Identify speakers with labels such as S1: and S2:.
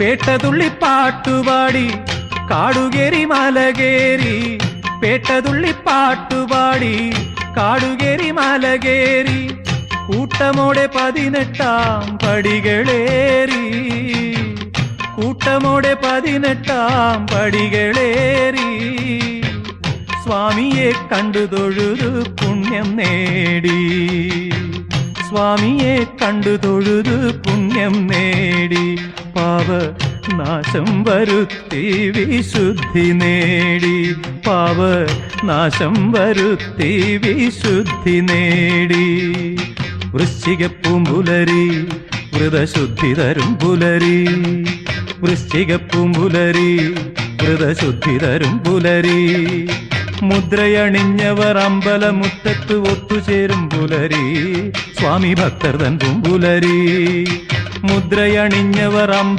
S1: പേട്ടതുള്ളി പാട്ടുപാടി കാടുകേറി മലകേറി, പേട്ടതുള്ളി പാട്ടുപാടി കാടുകേറി മലകേറി, കൂട്ടമോടെ 18 പടികളേറി, കൂട്ടമോടെ 18 പടികളേറി, സ്വാമിയെ കണ്ടു തൊഴുതു പുണ്യം നേടി, സ്വാമിയെ കണ്ടു തൊഴുതു പുണ്യം നേടി, പാപ നാശം വരുത്തി വിശുദ്ധി നേടി, പാപ നാശം വരുത്തി വിശുദ്ധി നേടി. വൃശ്ചികപ്പൂമ്പുലരി വ്രതശുദ്ധി തരും പുലരി, വൃശ്ചികപ്പൂമ്പുലരി വ്രതശുദ്ധി തരും പുലരി, മുദ്രയണിഞ്ഞവർ അമ്പലമുറ്റത്ത് ഒത്തുചേരും പുലരി, സ്വാമി ഭക്തർ തൻ പൂമ്പുലരി, മുദ്രയണിഞ്ഞവർ